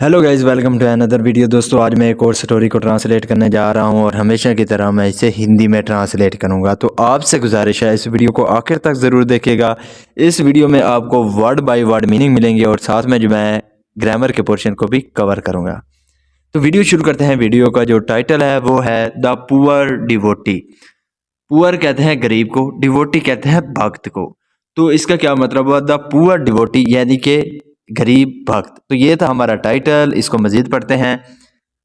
Hello guys, welcome to another video. दोस्तों, आज मैं एक और स्टोरी को ट्रांसलेट करने जा रहा हूं और हमेशा की तरह मैं इसे हिंदी में ट्रांसलेट करूंगा। तो आपसे गुजारिश है, इस वीडियो को आखिर तक ज़रूर देखिएगा। इस वीडियो में आपको वर्ड बाय वर्ड मीनिंग मिलेंगे और साथ में जो मैं ग्रामर के पोर्शन को भी कवर करूँगा। तो वीडियो शुरू करते हैं। वीडियो का जो टाइटल है वो है द पुअर डिवोटी। पुअर कहते हैं गरीब को, डिवोटी कहते हैं भक्त को। तो इसका क्या मतलब हुआ? द पुअर डिवोटी यानी कि गरीब भक्त। तो ये था हमारा टाइटल। इसको मजीद पढ़ते हैं।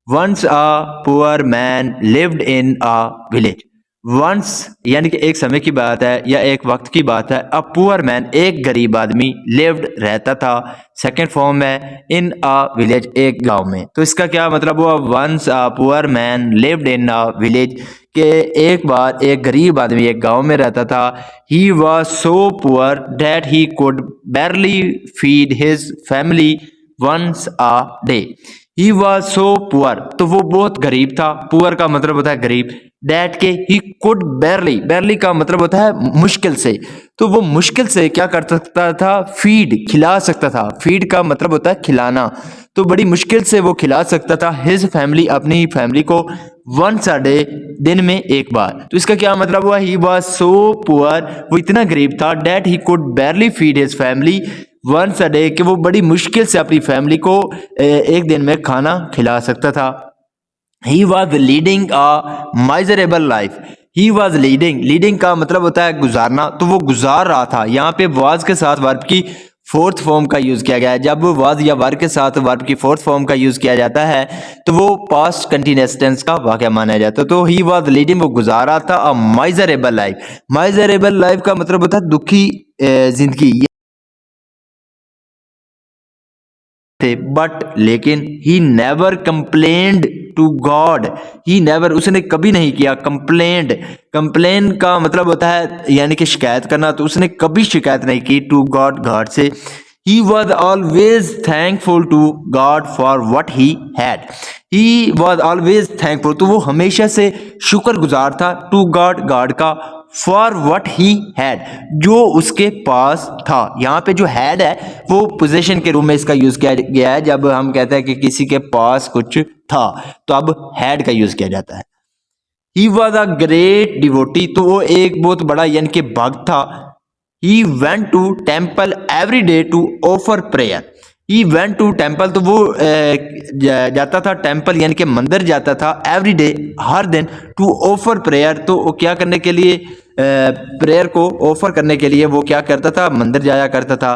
Once a poor man lived in a village. Once यानी कि एक समय की बात है या एक वक्त की बात है। अ पुअर मैन एक गरीब आदमी, लिव्ड रहता था, सेकंड फॉर्म है, इन अ विलेज एक गांव में। तो इसका क्या मतलब हुआ? Once a poor man lived in a village के एक बार एक गरीब आदमी एक गांव में रहता था। He was so poor that he could barely feed his family once a day. He was so poor, तो वो बहुत गरीब था। पुअर का मतलब होता है गरीब। दैट के ही कुड barely, barely का मतलब होता है मुश्किल से। तो वो मुश्किल से क्या कर सकता था? फीड, खिला सकता था। फीड का मतलब होता है खिलाना। तो बड़ी मुश्किल से वो खिला सकता था हिज फैमिली, अपनी फैमिली को, वंस अ डे, दिन में एक बार। तो इसका क्या मतलब हुआ? ही वॉज सो पुअर, वो इतना गरीब था, that he could barely feed his family once a day, कि वो बड़ी मुश्किल से अपनी फैमिली को एक दिन में खाना खिला सकता था। He was leading a miserable life. He was leading, leading का मतलब होता है गुजारना। तो वो गुजार रहा था। यहाँ पे वाज के साथ वर्ब की फोर्थ फॉर्म का यूज किया गया है। जब वाज या वर्ब के साथ वर्ब की फोर्थ फॉर्म का यूज किया जाता है तो वो पास्ट कंटिन्यूअस टेंस का वाक्य माना जाता है। तो ही वॉज लीडिंग, वो गुजार रहा था a miserable life. Miserable life का मतलब होता है दुखी जिंदगी। थे बट लेकिन he never complained to God. He never, उसने कभी नहीं किया। कंप्लेंड, कंप्लेन का मतलब होता है यानी कि शिकायत करना। तो उसने कभी शिकायत नहीं की टू गॉड, गॉड से। He was always thankful to God for what he had. He was always thankful, तो वो हमेशा से शुक्रगुजार था टू गॉड, गॉड का, फॉर वट ही हैड, जो उसके पास था। यहाँ पे जो हैड है वो पोजीशन के रूप में इसका यूज किया गया है। जब हम कहते हैं कि किसी के पास कुछ था तो अब हैड का यूज किया जाता है। He was a great devotee, तो वो एक बहुत बड़ा यानी कि भक्त था। He went to temple every day to offer prayer. He went to temple, तो वो जाता था टेम्पल यानी कि मंदिर जाता था, एवरी डे, हर दिन, टू ऑफर प्रेयर, तो वो क्या करने के लिए? प्रेयर को ऑफर करने के लिए वो क्या करता था? मंदिर जाया करता था।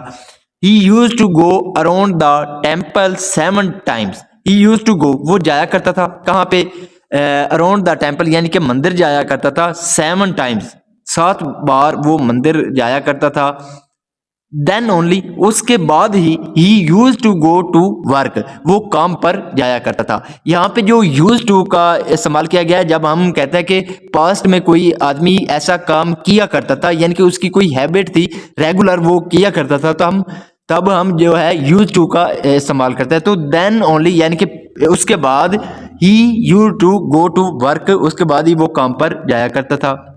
He use to go around the temple 7 times. He use to go, वो जाया करता था कहाँ पे? अराउंड द टेम्पल यानी कि मंदिर जाया करता था 7 टाइम्स, 7 बार वो मंदिर जाया करता था। देन ओनली, उसके बाद ही use to go to work, वो काम पर जाया करता था। यहाँ पे जो यूज टू का इस्तेमाल किया गया है जब हम कहते हैं कि पास्ट में कोई आदमी ऐसा काम किया करता था यानी कि उसकी कोई हैबिट थी, रेगुलर वो किया करता था, तो हम तब हम जो है यूज टू का इस्तेमाल करते हैं। तो देन ओनली यानी कि उसके बाद ही use to go to work, उसके बाद ही वो काम पर जाया करता था।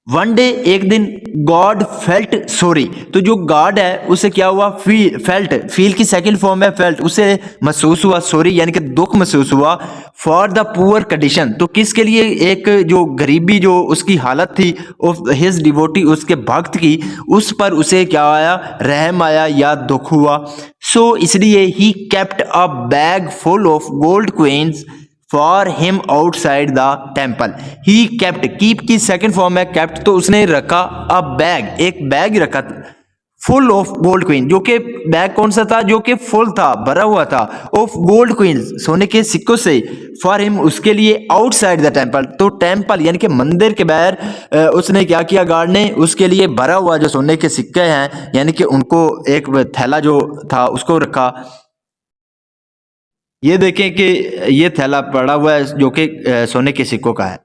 वन डे, एक दिन, गॉड फेल्ट सॉरी, तो जो गॉड है उसे क्या हुआ? फेल्ट, फील की सेकंड फॉर्म है फेल्ट, उसे महसूस हुआ, सॉरी यानी कि दुख महसूस हुआ, फॉर द पुअर कंडीशन, तो किसके लिए? एक जो गरीबी जो उसकी हालत थी ऑफ हिज डिवोटी, उसके भक्त की, उस पर उसे क्या आया? रहम आया या दुख हुआ। सो इसलिए he kept a bag full of gold coins for him outside the temple. He kept, keep की सेकंड फॉर्म है केप्ट, तो उसने रखा अ बैग, एक बैग रखा फुल ऑफ गोल्ड क्वीन, जो कि बैग कौन सा था? जो कि फुल था, भरा हुआ था, ऑफ गोल्ड क्वीन, सोने के सिक्कों से, फॉर हिम, उसके लिए, आउटसाइड द टेम्पल, तो टेम्पल यानी कि मंदिर के बाहर उसने क्या किया? गार्ड ने उसके लिए भरा हुआ जो सोने के सिक्के हैं यानी कि उनको एक थैला जो था उसको रखा। ये देखें कि ये थैला पड़ा हुआ है जो कि सोने के सिक्कों का है।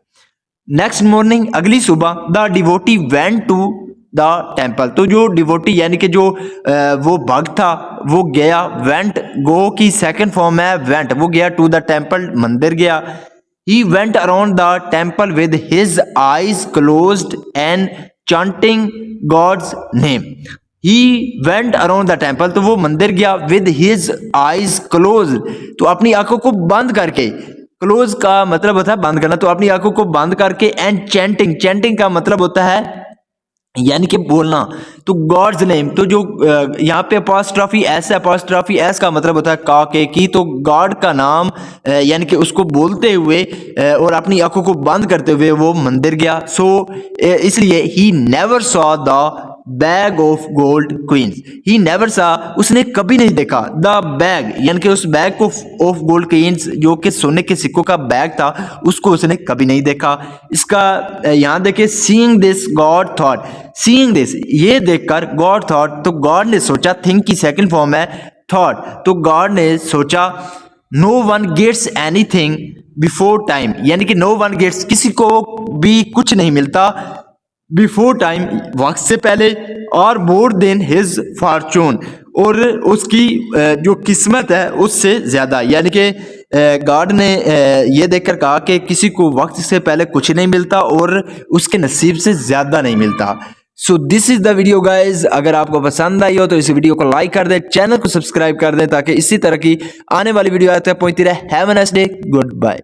नेक्स्ट मॉर्निंग, अगली सुबह, the devotee went to the temple, तो जो डिवोटी यानी कि जो वो भक्त था वो गया। वेंट, गो की सेकंड फॉर्म है वेंट, वो गया टू द टेम्पल, मंदिर गया। He went around the temple with his eyes closed and chanting God's name. He went around the temple, तो वो मंदिर गया विद हिज आईज क्लोज, तो अपनी आंखों को बंद करके, क्लोज का मतलब होता है बंद करना, तो अपनी आंखों को बंद करके, एंड चैंटिंग, चैंटिंग का मतलब होता है यानी कि बोलना, तो गॉड्स नेम, तो जो यहाँ पे अपॉस्ट्रॉफी एस का मतलब होता है का के की, तो गॉड का नाम यानी कि उसको बोलते हुए और अपनी आंखों को बंद करते हुए वो मंदिर गया। सो इसलिए he never saw the bag of gold coins, he never saw, उसने कभी नहीं देखा, द बैग यानी कि उस बैग को ऑफ गोल्ड क्वींस, जो कि सोने के सिक्कों का बैग था, उसको उसने कभी नहीं देखा। इसका यहाँ देखिए, seeing this God thought, seeing this ये देखकर गॉड थॉट, तो गॉड ने सोचा, थिंक की सेकंड फॉर्म है थॉट, तो गॉड ने सोचा, no one gets anything before time, यानी कि नो वन गेट्स, किसी को भी कुछ नहीं मिलता, बिफोर टाइम वक्त से पहले, और मोर देन हिज फॉर्चून, और उसकी जो किस्मत है उससे ज़्यादा, यानी कि गॉड ने ये देखकर कहा कि किसी को वक्त से पहले कुछ नहीं मिलता और उसके नसीब से ज़्यादा नहीं मिलता। So this is the video guys, अगर आपको पसंद आई हो तो इस वीडियो को लाइक कर दें, चैनल को सब्सक्राइब कर दें, ताकि इसी तरह की आने वाली वीडियो आते पहुंचती रहे। Have a nice day, good bye.